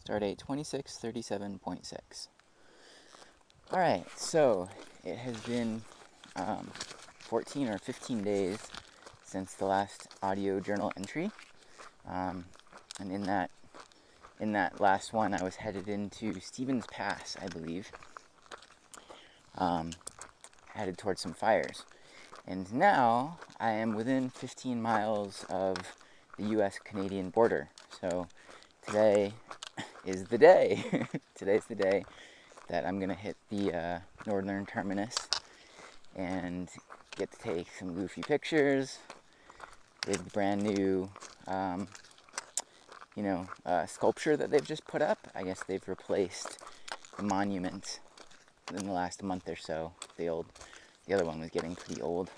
Stardate 2637.6. Alright, so it has been 14 or 15 days since the last audio journal entry. And in that last one, I was headed into Stevens Pass, I believe. Headed towards some fires. And now I am within 15 miles of the US-Canadian border. So today is the day. Today's the day that I'm going to hit the northern terminus and get to take some goofy pictures with the brand new sculpture that they've just put up. I guess they've replaced the monument in the last month or so. The other one was getting pretty old.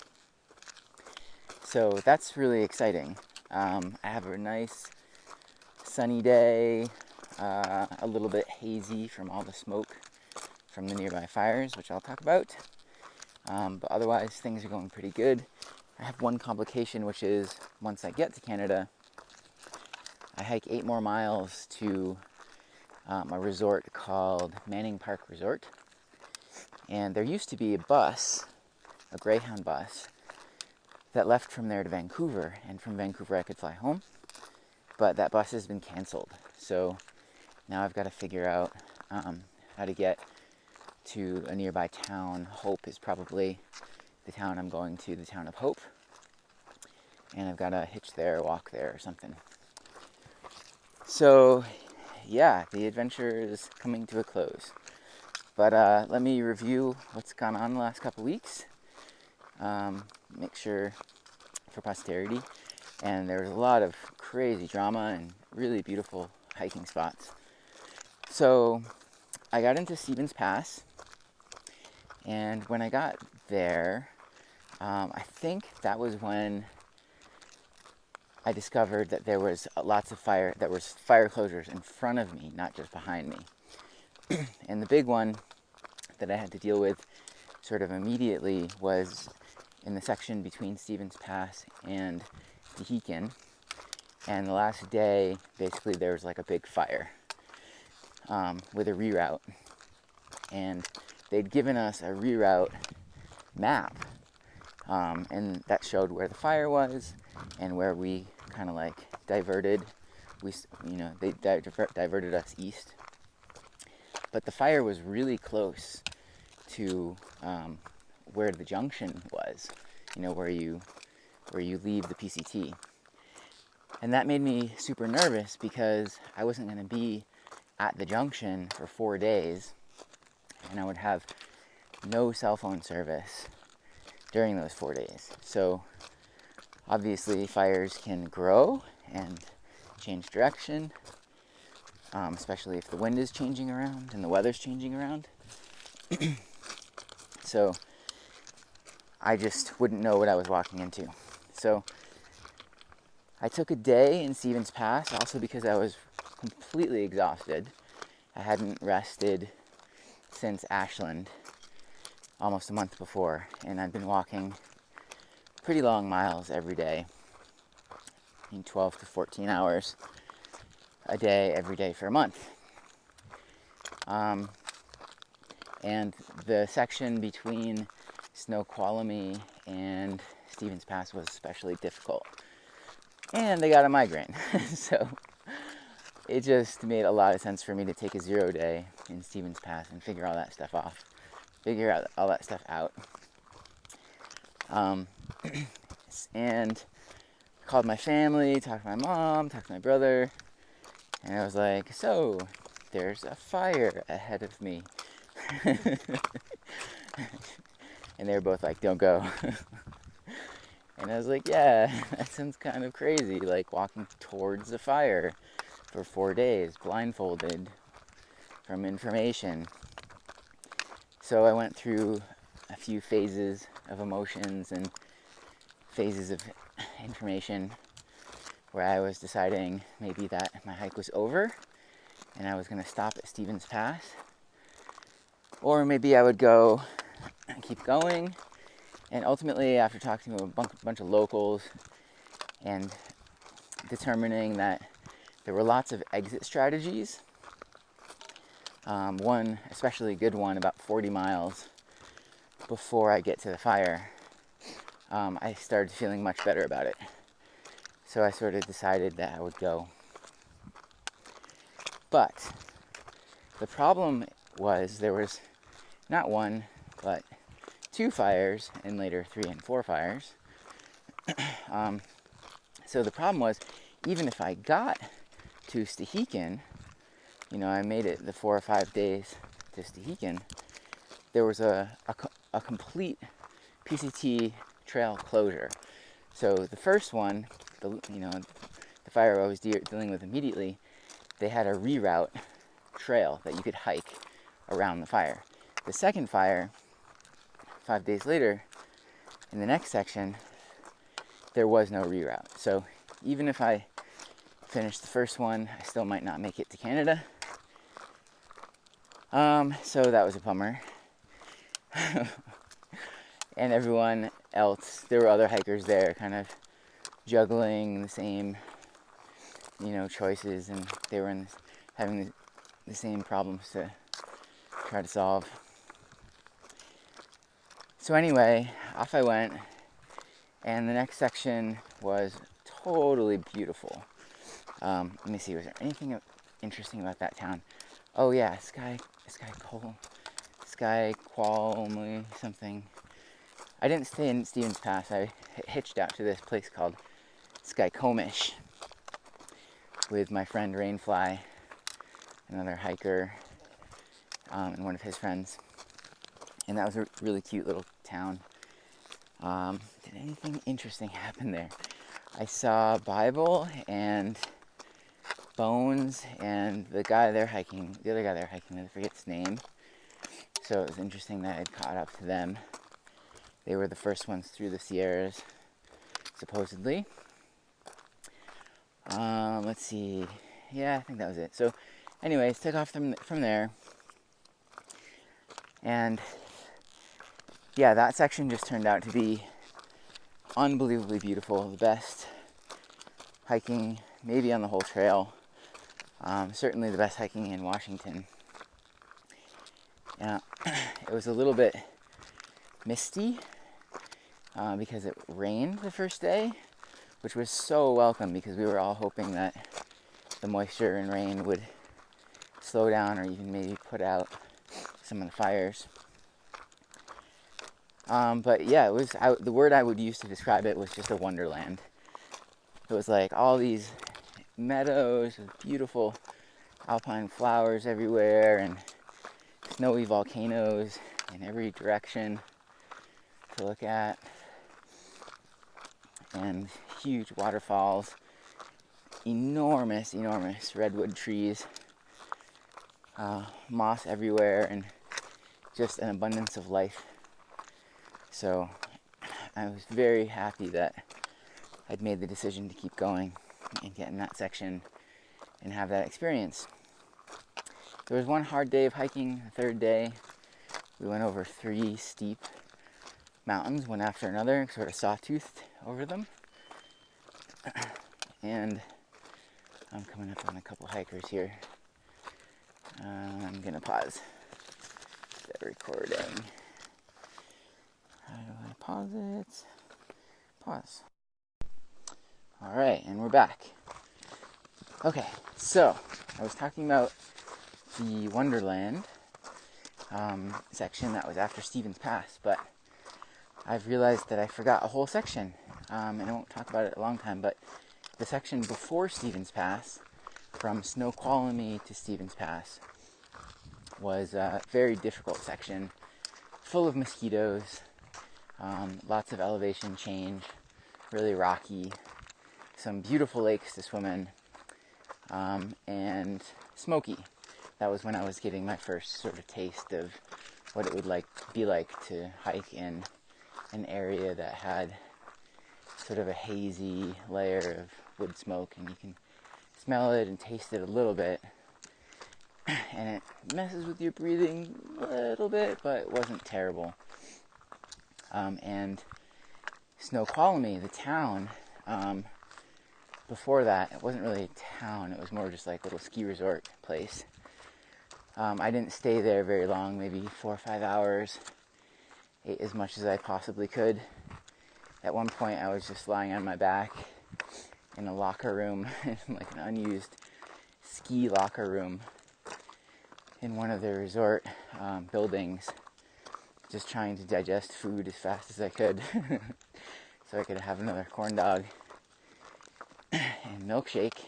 So that's really exciting. I have a nice sunny day, a little bit hazy from all the smoke from the nearby fires, which I'll talk about. But otherwise, things are going pretty good. I have one complication, which is once I get to Canada, I hike 8 more miles to a resort called Manning Park Resort. And there used to be a bus, a Greyhound bus, that left from there to Vancouver, and from Vancouver I could fly home. But that bus has been canceled. So now I've got to figure out how to get to a nearby town. Hope is probably the town I'm going to, the town of Hope. And I've got to hitch there, walk there, or something. So, yeah, the adventure is coming to a close. But let me review what's gone on the last couple weeks. Make sure for posterity. And there was a lot of crazy drama and really beautiful hiking spots. So, I got into Stevens Pass. And when I got there, I think that was when I discovered that there was lots of fire closures in front of me, not just behind me. And the big one that I had to deal with sort of immediately was in the section between Stevens Pass and Tehican. And the last day, basically, there was like a big fire with a reroute. And they'd given us a reroute map, and that showed where the fire was and where we kind of like diverted. They diverted us east, but the fire was really close to where the junction was. Where you leave the PCT, and that made me super nervous because I wasn't going to be at the junction for 4 days, and I would have no cell phone service during those 4 days. So obviously fires can grow and change direction, especially if the wind is changing around and the weather's changing around. So I just wouldn't know what I was walking into. So I took a day in Stevens Pass, also because I was completely exhausted. I hadn't rested since Ashland almost a month before, and I've been walking pretty long miles every day, in 12 to 14 hours a day, every day for a month. And the section between Snoqualmie and Stevens Pass was especially difficult. And I got a migraine, so it just made a lot of sense for me to take a 0 day in Stevens Pass and figure all that stuff out. And called my family, talked to my mom, talked to my brother, and I was like, so, there's a fire ahead of me. And they were both like, don't go. And I was like, yeah, that sounds kind of crazy, like walking towards the fire for 4 days, blindfolded from information. So I went through a few phases of emotions and phases of information where I was deciding maybe that my hike was over and I was going to stop at Stevens Pass, or maybe I would go and keep going. And ultimately, after talking to a bunch of locals and determining that there were lots of exit strategies One especially good one about 40 miles before I get to the fire, I started feeling much better about it. So I sort of decided that I would go. But the problem was there was not one, but 2 fires, and later 3 and 4 fires. So the problem was, even if I got to Stehekin, I made it the 4 or 5 days to Stehekin, there was a complete PCT trail closure. So the first one, the fire I was dealing with immediately, they had a reroute trail that you could hike around the fire. The second fire, 5 days later, in the next section, there was no reroute. So even if I finished the first one, I still might not make it to Canada. So that was a bummer. And everyone else, there were other hikers there kind of juggling the same, choices, and they were having the same problems to try to solve. So anyway, off I went, and the next section was totally beautiful. Let me see, was there anything interesting about that town? Oh yeah, Skyqualmy something. I didn't stay in Stevens Pass. I hitched out to this place called Skycomish with my friend Rainfly, another hiker, and one of his friends. And that was a really cute little town. Did anything interesting happen there? I saw Bible and Bones and the other guy there hiking, I forget his name. So it was interesting that I'd caught up to them. They were the first ones through the Sierras, supposedly. Let's see. Yeah, I think that was it. So anyways, took off from there. And yeah, that section just turned out to be unbelievably beautiful. The best hiking, maybe on the whole trail. Certainly the best hiking in Washington. It was a little bit misty because it rained the first day, which was so welcome because we were all hoping that the moisture and rain would slow down or even maybe put out some of the fires. But yeah, it was the word I would use to describe it was just a wonderland. It was like all these meadows with beautiful alpine flowers everywhere and snowy volcanoes in every direction to look at, and huge waterfalls, enormous redwood trees, moss everywhere, and just an abundance of life. So I was very happy that I'd made the decision to keep going and get in that section and have that experience. There was one hard day of hiking. The third day, we went over 3 steep mountains, one after another, sort of sawtoothed over them. And I'm coming up on a couple hikers here. I'm gonna pause the recording. How do I pause it? Pause. All right, and we're back. Okay, so I was talking about the Wonderland section that was after Stevens Pass, but I've realized that I forgot a whole section, and I won't talk about it a long time, but the section before Stevens Pass, from Snoqualmie to Stevens Pass, was a very difficult section, full of mosquitoes, lots of elevation change, really rocky, some beautiful lakes to swim in, and smoky. That was when I was getting my first sort of taste of what it would be like to hike in an area that had sort of a hazy layer of wood smoke, and you can smell it and taste it a little bit, and it messes with your breathing a little bit, but it wasn't terrible. And Snoqualmie, the town, before that, it wasn't really a town, it was more just like a little ski resort place. I didn't stay there very long, maybe 4 or 5 hours. Ate as much as I possibly could. At one point, I was just lying on my back in a locker room, like an unused ski locker room in one of the resort buildings, just trying to digest food as fast as I could so I could have another corn dog and milkshake.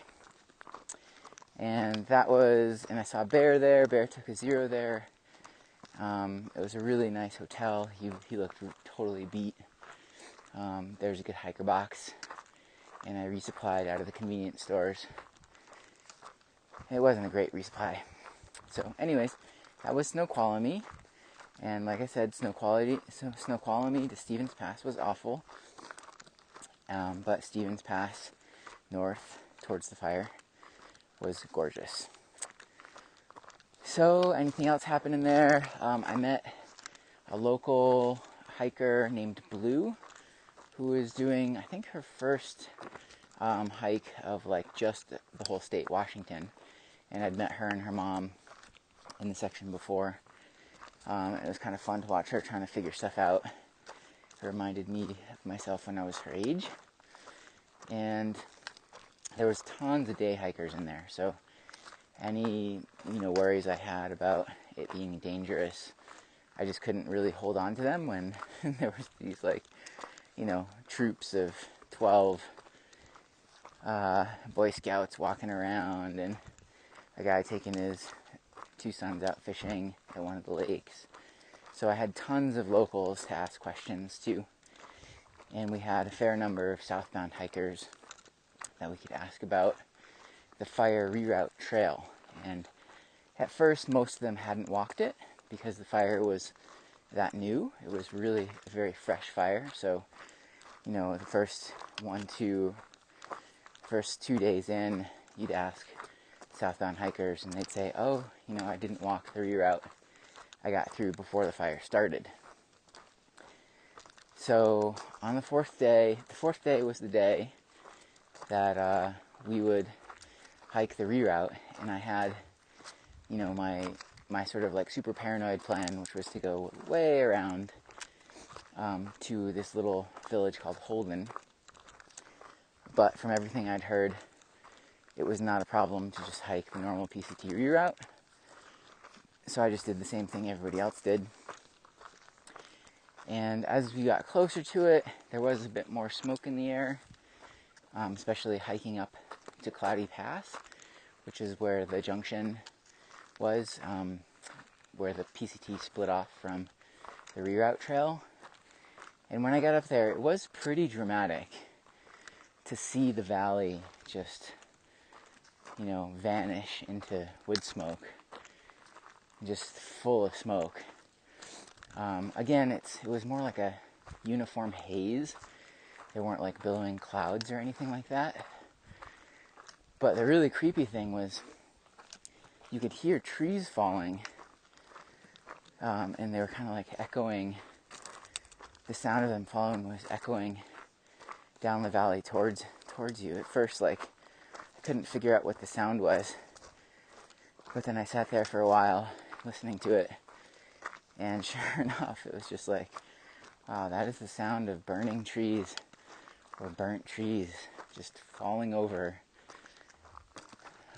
And I saw a bear there. Bear took a zero there. It was a really nice hotel. He looked totally beat. There's a good hiker box, and I resupplied out of the convenience stores. It wasn't a great resupply. So anyways, that was Snoqualmie. And like I said, Snoqualmie to Stevens Pass was awful. But Stevens Pass north towards the fire was gorgeous. So anything else happened in there? I met a local hiker named Blue, who was doing, I think, her first hike of like just the whole state, Washington. And I'd met her and her mom in the section before. It was kind of fun to watch her trying to figure stuff out. It reminded me of myself when I was her age. And there was tons of day hikers in there. So any, worries I had about it being dangerous, I just couldn't really hold on to them when there was these troops of 12 Boy Scouts walking around and a guy taking his 2 sons out fishing at one of the lakes. So I had tons of locals to ask questions to, and we had a fair number of southbound hikers that we could ask about the fire reroute trail. And at first, most of them hadn't walked it because the fire was that new. It was really a very fresh fire. So, the first 2 days in, you'd ask southbound hikers and they'd say, oh, I didn't walk the reroute. I got through before the fire started. So on the fourth day was the day that we would hike the reroute, and I had, my sort of like super paranoid plan, which was to go way around to this little village called Holden. But from everything I'd heard, it was not a problem to just hike the normal PCT reroute. So I just did the same thing everybody else did. And as we got closer to it, there was a bit more smoke in the air, especially hiking up to Cloudy Pass, which is where the junction was, where the PCT split off from the reroute trail. And when I got up there, it was pretty dramatic to see the valley just, vanish into wood smoke, just full of smoke. Again, it was more like a uniform haze. There weren't like billowing clouds or anything like that. But the really creepy thing was you could hear trees falling, and they were kind of like echoing. The sound of them falling was echoing down the valley towards you. At first, I couldn't figure out what the sound was, but then I sat there for a while listening to it, and sure enough, it was just like, wow, that is the sound of burning trees or burnt trees just falling over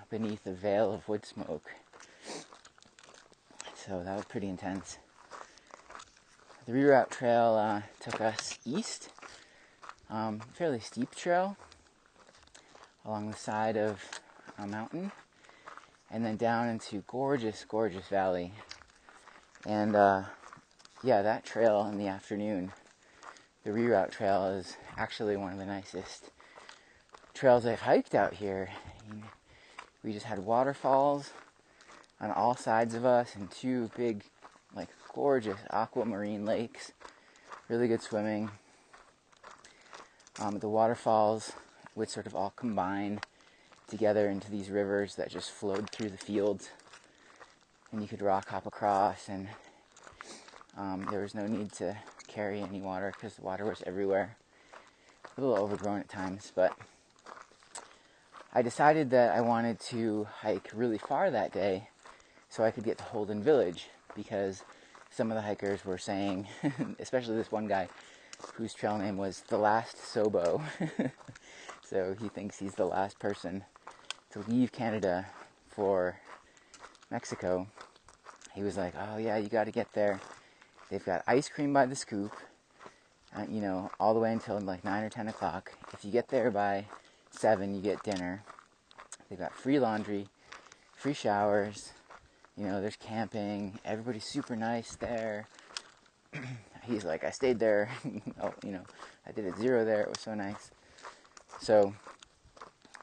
beneath a veil of wood smoke. So that was pretty intense. The reroute trail took us east, fairly steep trail along the side of a mountain, and then down into gorgeous, gorgeous valley. And that trail in the afternoon, the reroute trail, is actually one of the nicest trails I've hiked out here. We just had waterfalls on all sides of us and 2 big, gorgeous aquamarine lakes. Really good swimming. The waterfalls would sort of all combine together into these rivers that just flowed through the fields, and you could rock hop across, and there was no need to carry any water because the water was everywhere. A little overgrown at times, but I decided that I wanted to hike really far that day, so I could get to Holden Village, because some of the hikers were saying, especially this one guy whose trail name was The Last Sobo, so he thinks he's the last person to leave Canada for Mexico. He was like, oh yeah, you got to get there. They've got ice cream by the scoop, all the way until like 9 or 10 o'clock. If you get there by 7, you get dinner. They've got free laundry, free showers, there's camping. Everybody's super nice there. He's like, I stayed there. I did a 0 there. It was so nice. So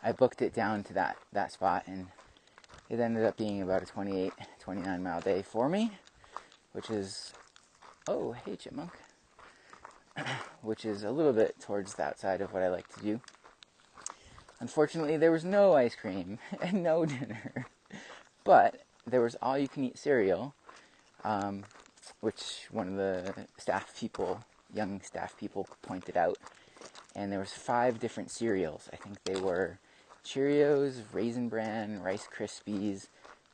I booked it down to that spot, and it ended up being about a 28, 29 mile day for me, which is, oh, hey, chipmunk, which is a little bit towards the outside of what I like to do. Unfortunately, there was no ice cream and no dinner, but there was all-you-can-eat cereal, which one of the young staff people pointed out, and there was 5 different cereals. I think they were Cheerios, Raisin Bran, Rice Krispies,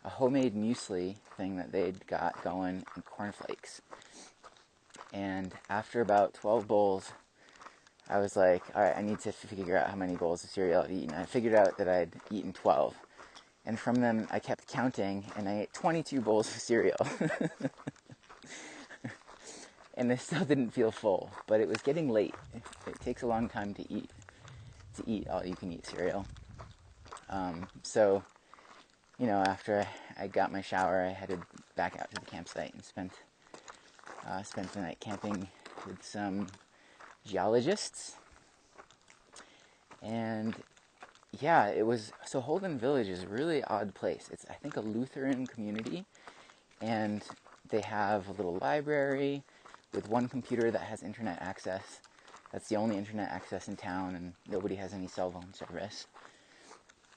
a homemade muesli thing that they'd got going, and cornflakes. And after about 12 bowls, I was like, all right, I need to figure out how many bowls of cereal I'd eaten. I figured out that I'd eaten 12. And from them, I kept counting, and I ate 22 bowls of cereal. And I still didn't feel full, but it was getting late. It takes a long time to eat all-you-can-eat cereal. So, after I got my shower, I headed back out to the campsite and spent the night camping with some geologists. And yeah, so Holden Village is a really odd place. It's, I think, a Lutheran community, and they have a little library with one computer that has internet access. That's the only internet access in town, and nobody has any cell phone service.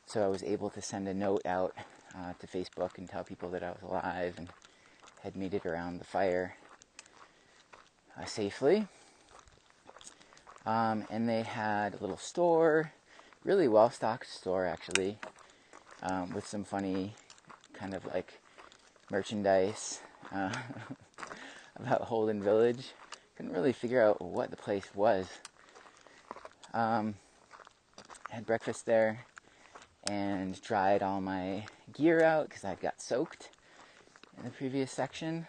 So I was able to send a note out to Facebook and tell people that I was alive and had made it around the fire safely. And they had a little store, really well-stocked store actually, with some funny kind of like merchandise about Holden Village. Couldn't really figure out what the place was. Had breakfast there and dried all my gear out because I got soaked in the previous section,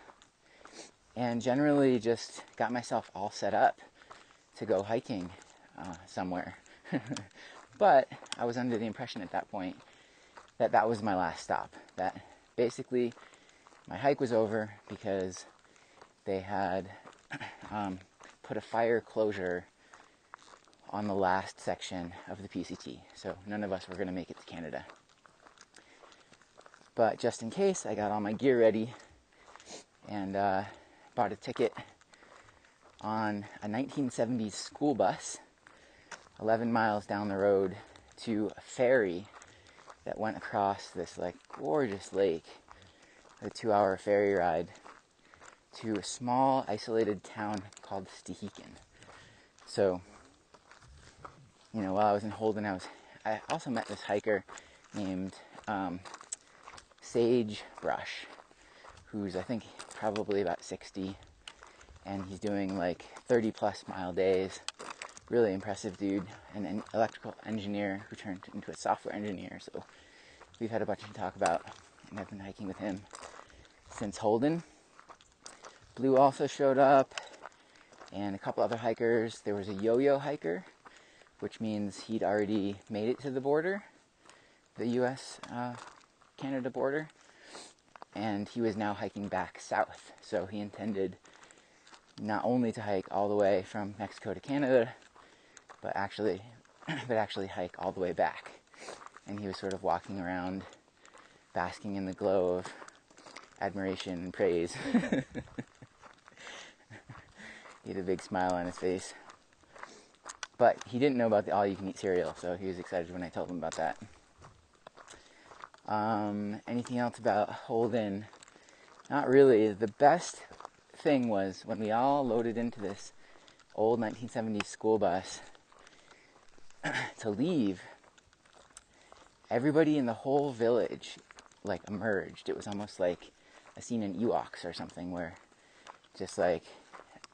and generally just got myself all set up to go hiking somewhere. But I was under the impression at that point that was my last stop, that basically my hike was over because they had put a fire closure on the last section of the PCT, so none of us were going to make it to Canada. But just in case, I got all my gear ready and bought a ticket on a 1970s school bus 11 miles down the road to a ferry that went across this like gorgeous lake, a 2-hour ferry ride to a small isolated town called Stehekin. So, while I was in Holden, I also met this hiker named Sagebrush, who's I think probably about 60, and he's doing like 30 plus mile days. Really impressive dude, an electrical engineer who turned into a software engineer. So we've had a bunch to talk about, and I've been hiking with him since Holden. Blue also showed up, and a couple other hikers. There was a yo-yo hiker, which means he'd already made it to the border, the US-Canada border, and he was now hiking back south. So he intended not only to hike all the way from Mexico to Canada, but actually hike all the way back. And he was sort of walking around, basking in the glow of admiration and praise. He had a big smile on his face. But he didn't know about the all-you-can-eat cereal, so he was excited when I told him about that. Anything else about Holden? Not really. The best thing was when we all loaded into this old 1970s school bus to leave, everybody in the whole village like emerged. It was almost like a scene in Ewoks or something, where just like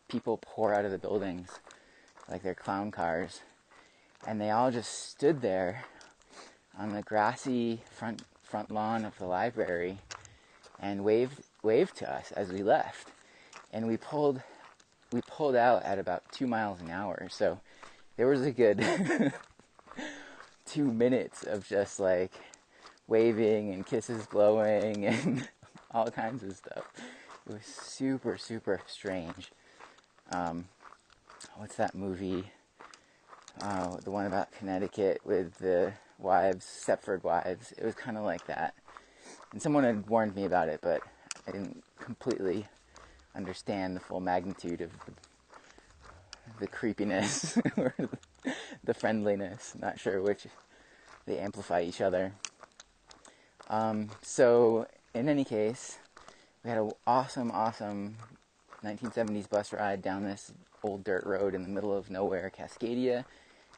people pour out of the buildings like they're clown cars, and they all just stood there on the grassy front lawn of the library and waved to us as we left. And we pulled out at about 2 miles an hour, so there was a good 2 minutes of just like waving and kisses blowing and all kinds of stuff. It was super, super strange. What's that movie? The one about Connecticut with the wives, Stepford Wives. It was kind of like that. And someone had warned me about it, but I didn't completely understand the full magnitude of the creepiness or the friendliness. Not sure which. They amplify each other. So, in any case, we had an awesome 1970s bus ride down this old dirt road in the middle of nowhere, Cascadia,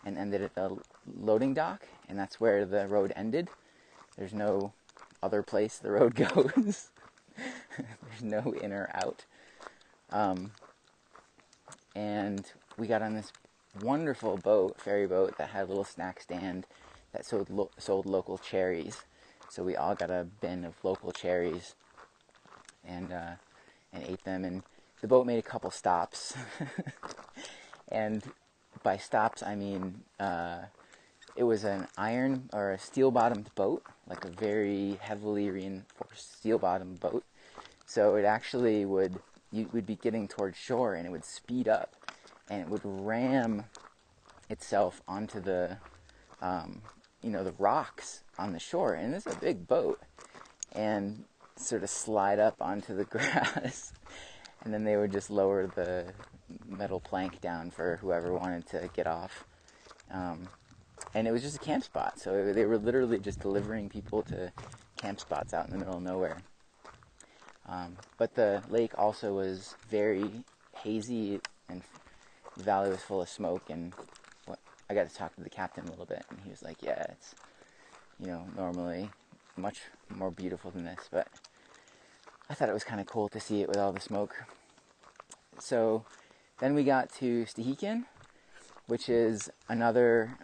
and ended at the loading dock, and that's where the road ended. There's no other place the road goes. There's no in or out. And we got on this wonderful ferry boat that had a little snack stand that sold local cherries. So we all got a bin of local cherries and ate them. And the boat made a couple stops. And by stops, I mean it was an iron or a steel-bottomed boat, like a very heavily reinforced steel-bottomed boat. So it actually would be getting towards shore, and it would speed up, and it would ram itself onto the the rocks on the shore. And it's a big boat, and sort of slide up onto the grass. And then they would just lower the metal plank down for whoever wanted to get off. And it was just a camp spot. So they were literally just delivering people to camp spots out in the middle of nowhere. But the lake also was very hazy, and the valley was full of smoke. And I got to talk to the captain a little bit, and he was like, yeah, it's, normally much more beautiful than this. But I thought it was kind of cool to see it with all the smoke. So then we got to Stehekin, which is another,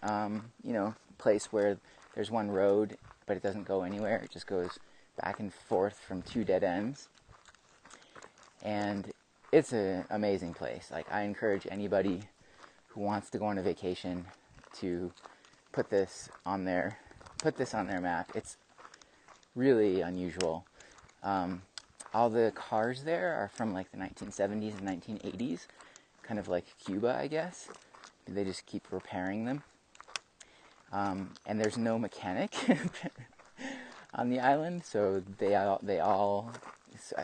place where there's one road, but it doesn't go anywhere. It just goes back and forth from two dead ends. And it's an amazing place. Like, I encourage anybody who wants to go on a vacation to put this on their map. It's really unusual. All the cars there are from like the 1970s and 1980s, kind of like Cuba, I guess. They just keep repairing them. And there's no mechanic on the island, so they all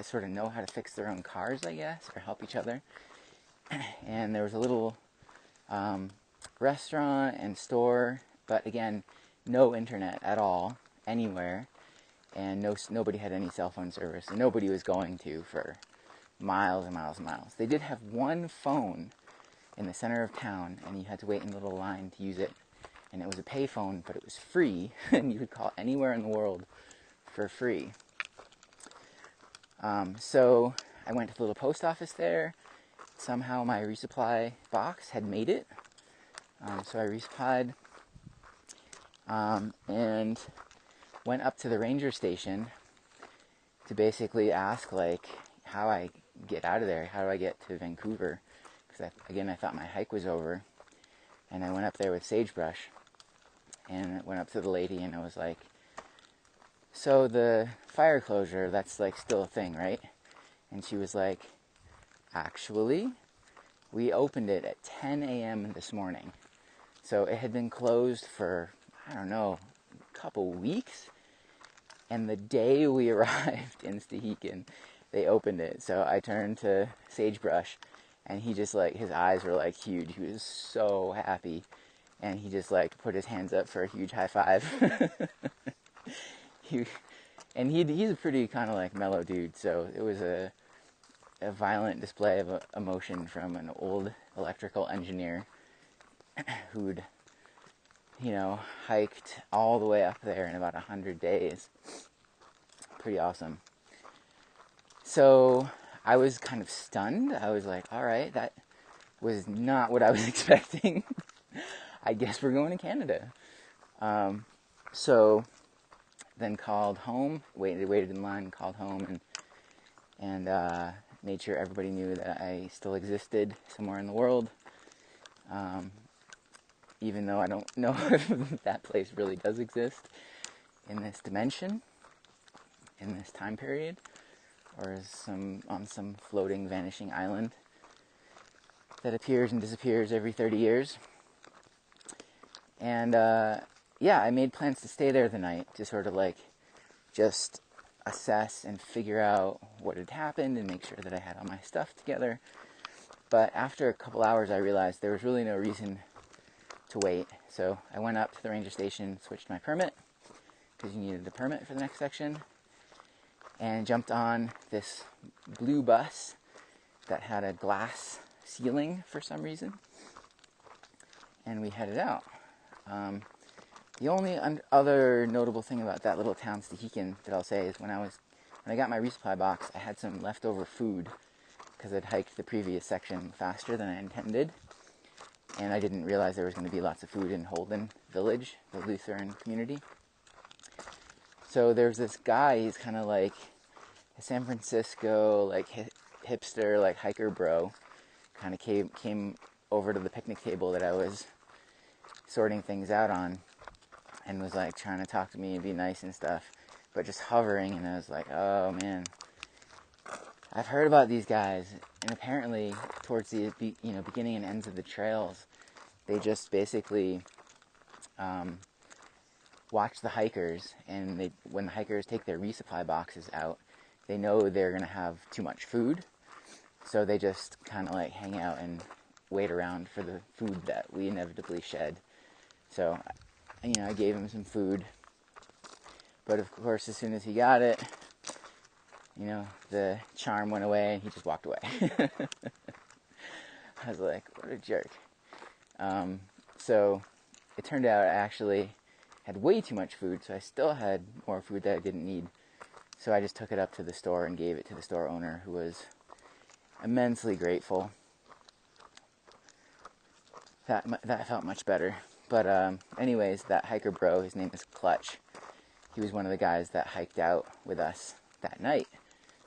sort of know how to fix their own cars, I guess, or help each other. And there was a little restaurant and store, but again, no internet at all anywhere. And nobody had any cell phone service, and nobody was going to for miles and miles and miles. They did have one phone in the center of town, and you had to wait in a little line to use it. And it was a pay phone, but it was free, and you could call anywhere in the world for free. So I went to the little post office there. Somehow my resupply box had made it. So I resupplied, and went up to the ranger station to basically ask, like, how I get out of there. How do I get to Vancouver? Because, I thought my hike was over. And I went up there with sagebrush. And I went up to the lady, and I was like, so the fire closure, that's, like, still a thing, right? And she was like, actually, we opened it at 10 a.m. this morning. So it had been closed for, I don't know, couple weeks, and the day we arrived in Stehekin, they opened it. So I turned to Sagebrush, and he just, like, his eyes were, like, huge. He was so happy, and he just, like, put his hands up for a huge high five. He's a pretty kind of, like, mellow dude, so it was a violent display of emotion from an old electrical engineer who'd hiked all the way up there in about 100 days. pretty awesome. So I was kind of stunned. I was like, all right, that was not what I was expecting. I guess we're going to Canada. So then called home, waited in line, called home, and made sure everybody knew that I still existed somewhere in the world. Even though I don't know if that place really does exist in this dimension, in this time period, or is on some floating, vanishing island that appears and disappears every 30 years. And I made plans to stay there the night to sort of like just assess and figure out what had happened and make sure that I had all my stuff together. But after a couple hours, I realized there was really no reason to wait. So I went up to the ranger station, switched my permit, because you needed a permit for the next section, and jumped on this blue bus that had a glass ceiling for some reason, and we headed out. The only other notable thing about that little town, Stehekin, that I'll say is when I got my resupply box, I had some leftover food because I'd hiked the previous section faster than I intended, and I didn't realize there was going to be lots of food in Holden Village, the Lutheran community. So there's this guy, he's kind of like a San Francisco, like hipster, like hiker bro, kind of came over to the picnic table that I was sorting things out on, and was like trying to talk to me and be nice and stuff, but just hovering. And I was like, oh man, I've heard about these guys, and apparently towards the beginning and ends of the trails, they just basically watch the hikers, and when the hikers take their resupply boxes out, they know they're going to have too much food, so they just kind of like hang out and wait around for the food that we inevitably shed. So, I gave him some food, but of course, as soon as he got it, the charm went away and he just walked away. I was like, what a jerk. So it turned out I actually had way too much food, so I still had more food that I didn't need. So I just took it up to the store and gave it to the store owner, who was immensely grateful. That felt much better. But anyways, that hiker bro, his name is Clutch. He was one of the guys that hiked out with us that night.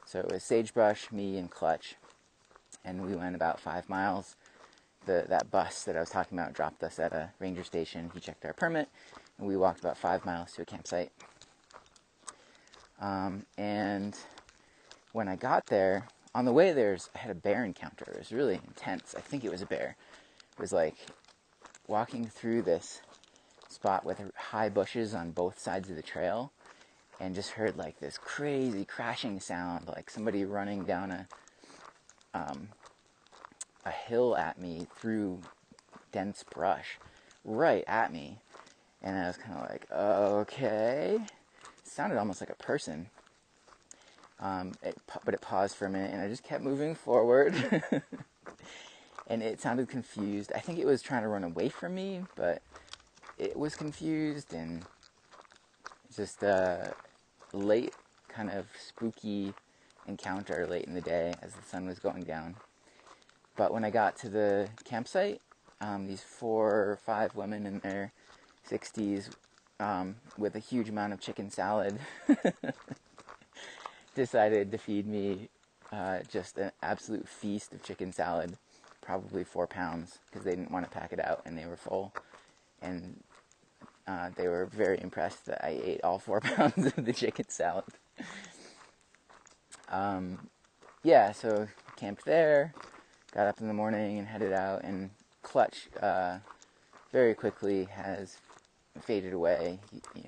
So it was Sagebrush, me, and Clutch. And we went about 5 miles. That bus that I was talking about dropped us at a ranger station. He checked our permit, and we walked about 5 miles to a campsite. And when I got there, on the way I had a bear encounter. It was really intense. I think it was a bear. It was like walking through this spot with high bushes on both sides of the trail, and just heard like this crazy crashing sound, like somebody running down a hill at me through dense brush right at me. And I was kind of like, okay. It sounded almost like a person. But it paused for a minute, and I just kept moving forward. And it sounded confused. I think it was trying to run away from me, but it was confused, and just a late, kind of spooky encounter late in the day as the sun was going down. But when I got to the campsite, these 4 or 5 women in their 60s with a huge amount of chicken salad decided to feed me just an absolute feast of chicken salad, probably 4 pounds, because they didn't want to pack it out and they were full. And they were very impressed that I ate all 4 pounds of the chicken salad. So camped there, got up in the morning and headed out, and Clutch very quickly has faded away.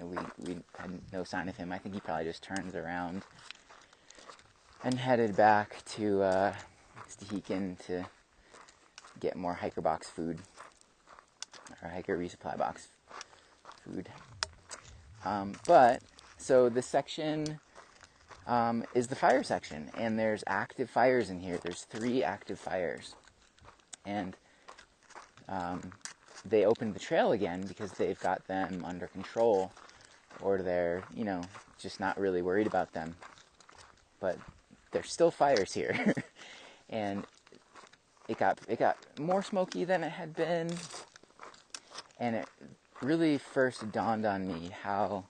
We had no sign of him. I think he probably just turned around and headed back to Stehekin to get more hiker box food, or hiker resupply box food. So this section is the fire section, and there's active fires in here. There's 3 active fires, and they opened the trail again because they've got them under control. or they're, just not really worried about them. But there's still fires here. And it got more smoky than it had been. And it really first dawned on me how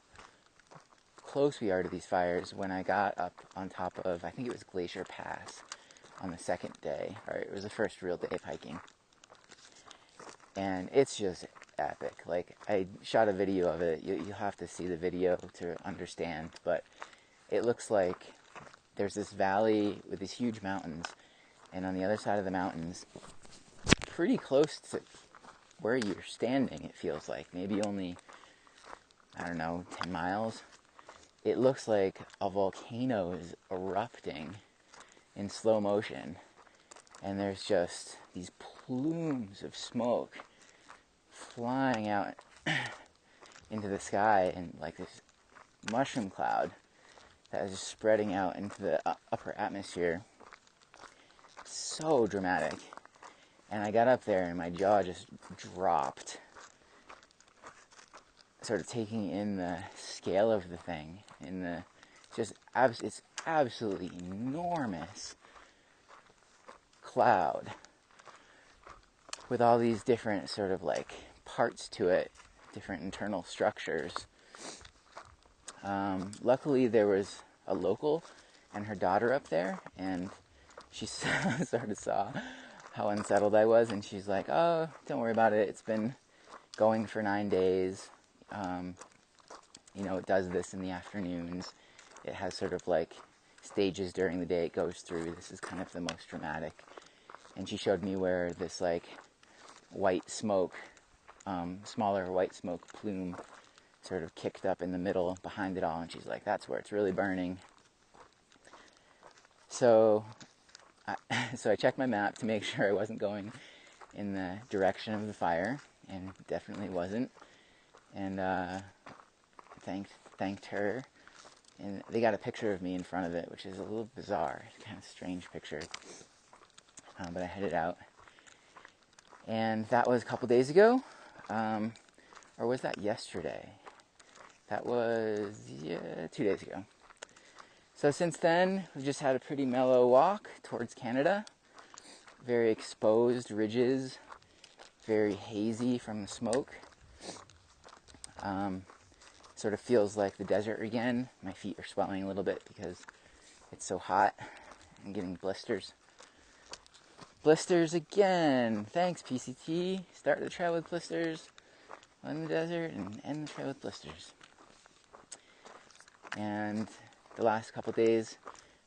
close we are to these fires when I got up on top of, I think it was Glacier Pass on the second day. Or it was the first real day of hiking. And it's just epic. Like, I shot a video of it. You'll have to see the video to understand. But it looks like there's this valley with these huge mountains. And on the other side of the mountains, pretty close to where you're standing, it feels like. Maybe only, 10 miles. It looks like a volcano is erupting in slow motion. And there's just these plumes of smoke flying out into the sky, and like this mushroom cloud that is just spreading out into the upper atmosphere. So dramatic. And I got up there and my jaw just dropped, sort of taking in the scale of the thing. It's absolutely enormous cloud with all these different sort of like parts to it, different internal structures. Luckily there was a local and her daughter up there, and she sort of saw how unsettled I was, and she's like, "Oh, don't worry about it. It's been going for 9 days. It does this in the afternoons. It has sort of like stages during the day it goes through. This is kind of the most dramatic." And she showed me where this like white smoke, smaller white smoke plume sort of kicked up in the middle behind it all, and she's like, "That's where it's really burning." So I checked my map to make sure I wasn't going in the direction of the fire, and definitely wasn't. And thanked her. And they got a picture of me in front of it, which is a little bizarre, kind of strange picture. But I headed out. And that was a couple days ago. Or was that yesterday? That was, 2 days ago. So since then, we've just had a pretty mellow walk towards Canada. Very exposed ridges, very hazy from the smoke. Sort of feels like the desert again. My feet are swelling a little bit because it's so hot. I'm getting blisters. Blisters again. Thanks, PCT. Start the trail with blisters in the desert and end the trail with blisters. And the last couple days,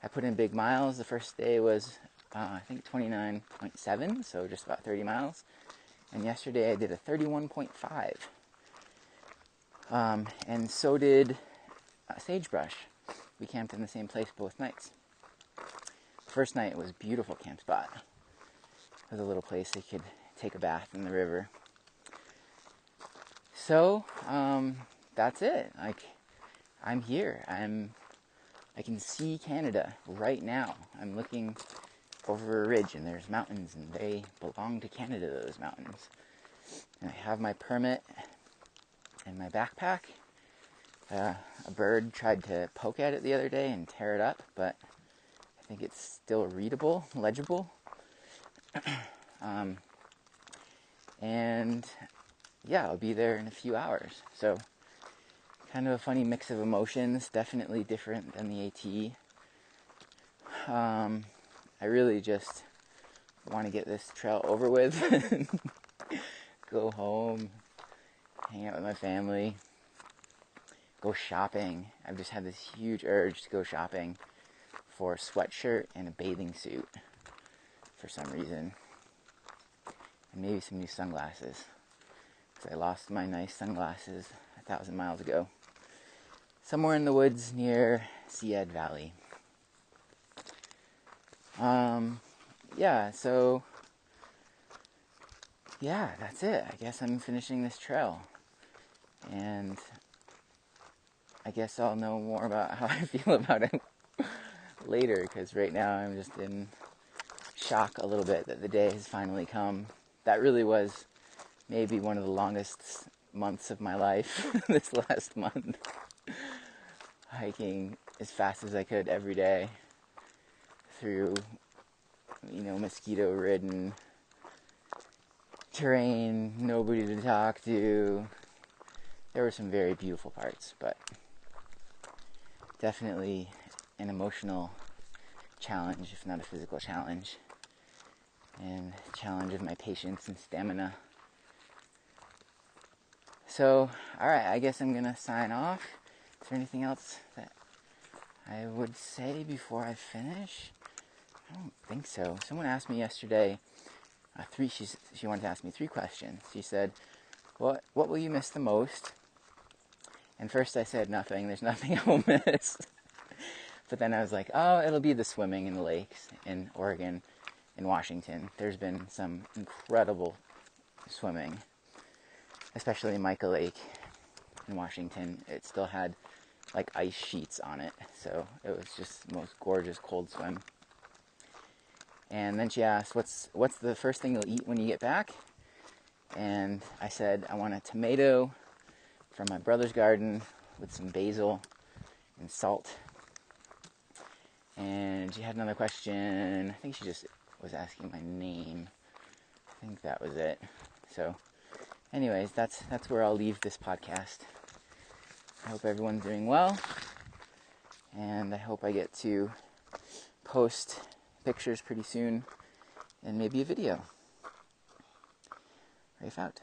I put in big miles. The first day was, I think, 29.7, so just about 30 miles. And yesterday I did a 31.5. And so did Sagebrush. We camped in the same place both nights. The first night was a beautiful camp spot. It was a little place they could take a bath in the river. So, that's it. Like, I'm here. I can see Canada right now. I'm looking over a ridge and there's mountains, and they belong to Canada, those mountains. And I have my permit in my backpack. A bird tried to poke at it the other day and tear it up, but I think it's still readable, legible. And yeah, I'll be there in a few hours. So kind of a funny mix of emotions, definitely different than the AT. I really just want to get this trail over with, go home, hang out with my family, go shopping. I've just had this huge urge to go shopping for a sweatshirt and a bathing suit for some reason, and maybe some new sunglasses, because I lost my nice sunglasses 1,000 miles ago, somewhere in the woods near Sead Valley. That's it. I guess I'm finishing this trail, and I guess I'll know more about how I feel about it later, because right now I'm just in shock a little bit that the day has finally come. That really was maybe one of the longest months of my life, this last month. hiking as fast as I could every day through, mosquito-ridden terrain, nobody to talk to. There were some very beautiful parts, but definitely an emotional challenge, if not a physical challenge, and challenge of my patience and stamina. So, alright, I guess I'm gonna sign off. Is there anything else that I would say before I finish? I don't think so. Someone asked me yesterday, she wanted to ask me 3 questions. She said, what will you miss the most? And first I said nothing. There's nothing I will miss. But then I was like, oh, it'll be the swimming in the lakes in Oregon and Washington. There's been some incredible swimming, especially in Mica Lake in Washington. It still had like ice sheets on it, so it was just the most gorgeous cold swim. And then she asked, what's the first thing you'll eat when you get back? And I said, I want a tomato from my brother's garden with some basil and salt. And she had another question. I think she just was asking my name. I think that was it. So, anyways, that's where I'll leave this podcast. I hope everyone's doing well. And I hope I get to post pictures pretty soon and maybe a video. Rafe out.